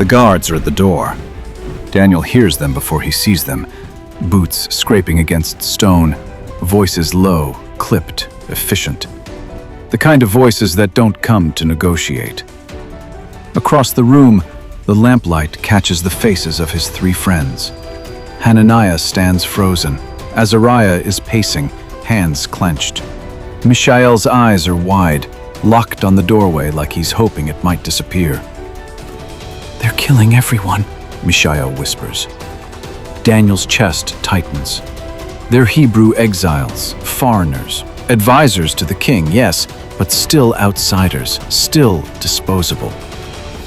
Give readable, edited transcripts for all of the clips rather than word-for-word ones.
The guards are at the door. Daniel hears them before he sees them. Boots scraping against stone, voices low, clipped, efficient. The kind of voices that don't come to negotiate. Across the room, the lamplight catches the faces of his three friends. Hananiah stands frozen. Azariah is pacing, hands clenched. Mishael's eyes are wide, locked on the doorway like he's hoping it might disappear. "They're killing everyone," Mishael whispers. Daniel's chest tightens. They're Hebrew exiles, foreigners, advisors to the king, yes, but still outsiders, still disposable.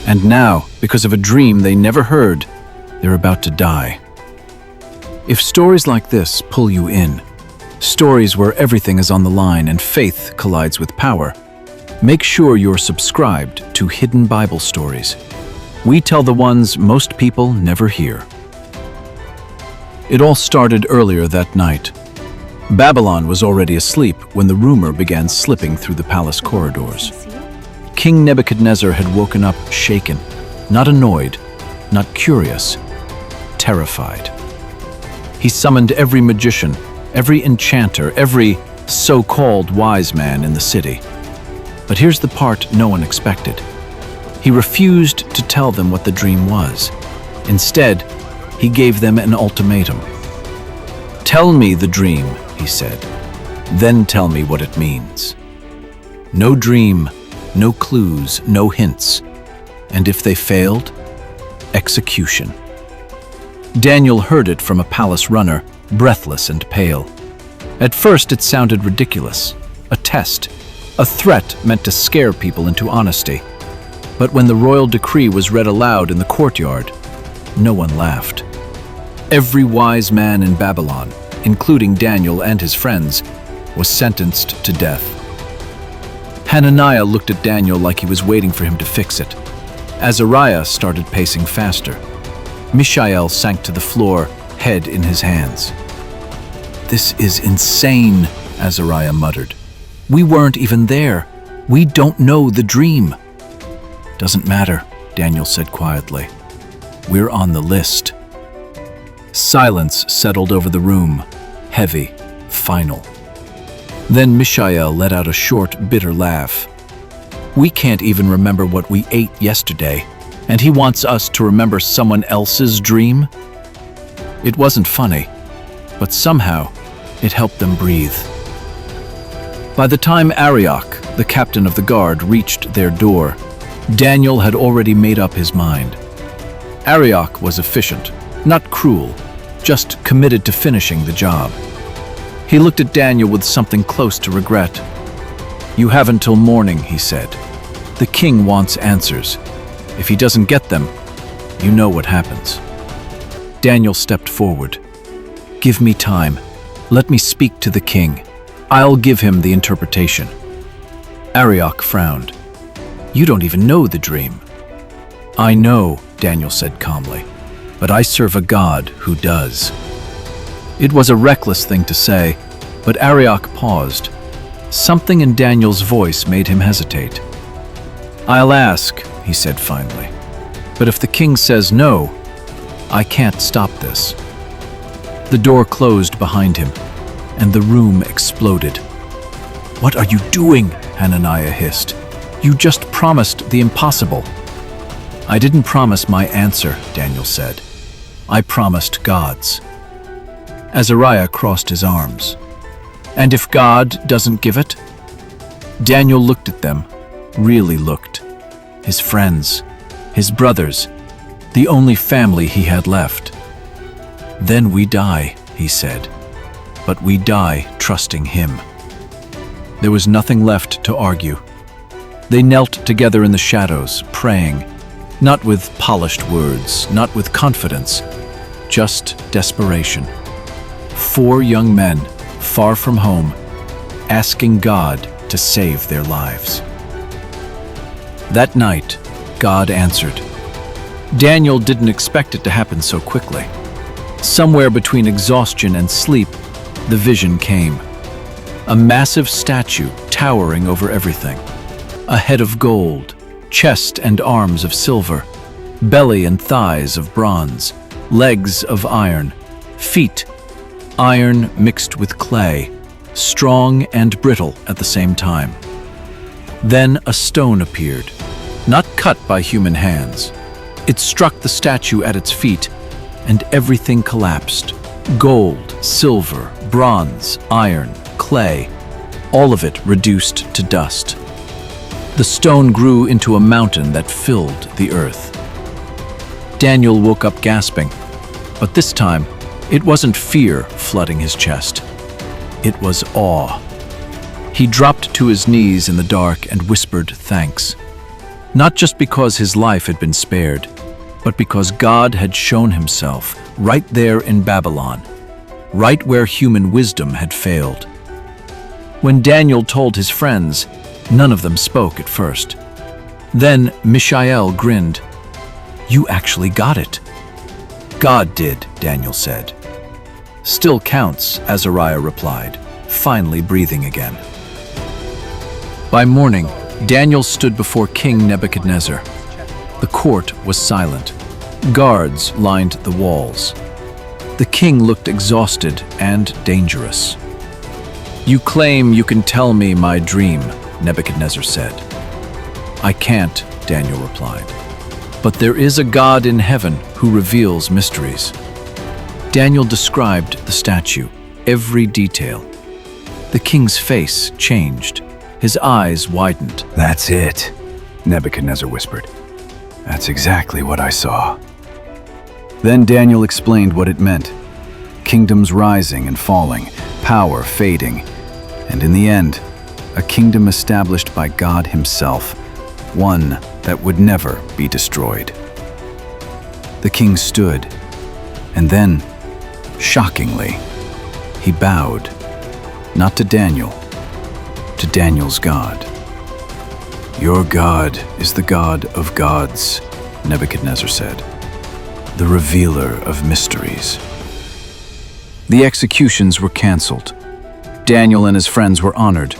And now, because of a dream they never heard, they're about to die. If stories like this pull you in, stories where everything is on the line and faith collides with power, make sure you're subscribed to Hidden Bible Stories. We tell the ones most people never hear. It all started earlier that night. Babylon was already asleep when the rumor began slipping through the palace corridors. King Nebuchadnezzar had woken up shaken, not annoyed, not curious, terrified. He summoned every magician, every enchanter, every so-called wise man in the city. But here's the part no one expected. He refused to tell them what the dream was. Instead, he gave them an ultimatum. "Tell me the dream," he said. "Then tell me what it means." No dream, no clues, no hints. And if they failed, execution. Daniel heard it from a palace runner, breathless and pale. At first it sounded ridiculous, a test, a threat meant to scare people into honesty. But when the royal decree was read aloud in the courtyard, no one laughed. Every wise man in Babylon, including Daniel and his friends, was sentenced to death. Hananiah looked at Daniel like he was waiting for him to fix it. Azariah started pacing faster. Mishael sank to the floor, head in his hands. "This is insane," Azariah muttered. "We weren't even there. We don't know the dream." "Doesn't matter," Daniel said quietly. "We're on the list." Silence settled over the room, heavy, final. Then Mishael let out a short, bitter laugh. "We can't even remember what we ate yesterday, and he wants us to remember someone else's dream?" It wasn't funny, but somehow it helped them breathe. By the time Arioch, the captain of the guard, reached their door, Daniel had already made up his mind. Arioch was efficient, not cruel, just committed to finishing the job. He looked at Daniel with something close to regret. "You have until morning," he said. "The king wants answers. If he doesn't get them, you know what happens." Daniel stepped forward. "Give me time. Let me speak to the king. I'll give him the interpretation." Arioch frowned. "You don't even know the dream." "I know," Daniel said calmly, "but I serve a God who does." It was a reckless thing to say, but Arioch paused. Something in Daniel's voice made him hesitate. "I'll ask," he said finally. "But if the king says no, I can't stop this." The door closed behind him, and the room exploded. "What are you doing?" Hananiah hissed. "You just promised the impossible." "I didn't promise my answer," Daniel said. "I promised God's." Azariah crossed his arms. "And if God doesn't give it?" Daniel looked at them, really looked. His friends, his brothers, the only family he had left. "Then we die," he said. "But we die trusting him." There was nothing left to argue. They knelt together in the shadows, praying, not with polished words, not with confidence, just desperation. 4 young men, far from home, asking God to save their lives. That night, God answered. Daniel didn't expect it to happen so quickly. Somewhere between exhaustion and sleep, the vision came. A massive statue towering over everything. A head of gold, chest and arms of silver, belly and thighs of bronze, legs of iron, feet, iron mixed with clay, strong and brittle at the same time. Then a stone appeared, not cut by human hands. It struck the statue at its feet, and everything collapsed. Gold, silver, bronze, iron, clay, all of it reduced to dust. The stone grew into a mountain that filled the earth. Daniel woke up gasping, but this time, it wasn't fear flooding his chest. It was awe. He dropped to his knees in the dark and whispered thanks. Not just because his life had been spared, but because God had shown himself right there in Babylon, right where human wisdom had failed. When Daniel told his friends, none of them spoke at first. Then Mishael grinned. "You actually got it." "God did," Daniel said. "Still counts," Azariah replied, finally breathing again. By morning, Daniel stood before King Nebuchadnezzar. The court was silent. Guards lined the walls. The king looked exhausted and dangerous. "You claim you can tell me my dream," Nebuchadnezzar said. "I can't," Daniel replied. "But there is a God in heaven who reveals mysteries." Daniel described the statue, every detail. The king's face changed. His eyes widened. "That's it," Nebuchadnezzar whispered. "That's exactly what I saw." Then Daniel explained what it meant. Kingdoms rising and falling, power fading, and in the end, a kingdom established by God himself, one that would never be destroyed. The king stood, and then, shockingly, he bowed, not to Daniel, to Daniel's God. "Your God is the God of gods," Nebuchadnezzar said, "the revealer of mysteries." The executions were canceled. Daniel and his friends were honored.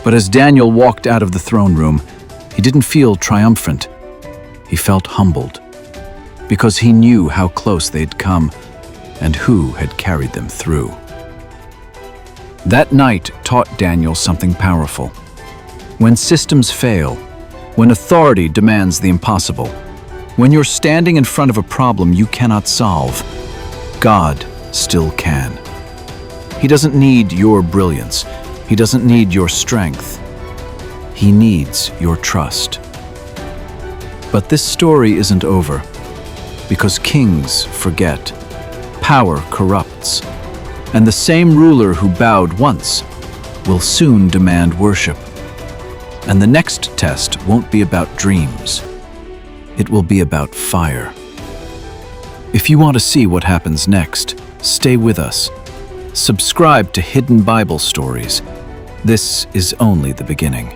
But as Daniel walked out of the throne room, he didn't feel triumphant. He felt humbled, because he knew how close they'd come and who had carried them through. That night taught Daniel something powerful. When systems fail, when authority demands the impossible, when you're standing in front of a problem you cannot solve, God still can. He doesn't need your brilliance. He doesn't need your strength. He needs your trust. But this story isn't over, because kings forget, power corrupts, and the same ruler who bowed once will soon demand worship. And the next test won't be about dreams. It will be about fire. If you want to see what happens next, stay with us. Subscribe to Hidden Bible Stories. This is only the beginning.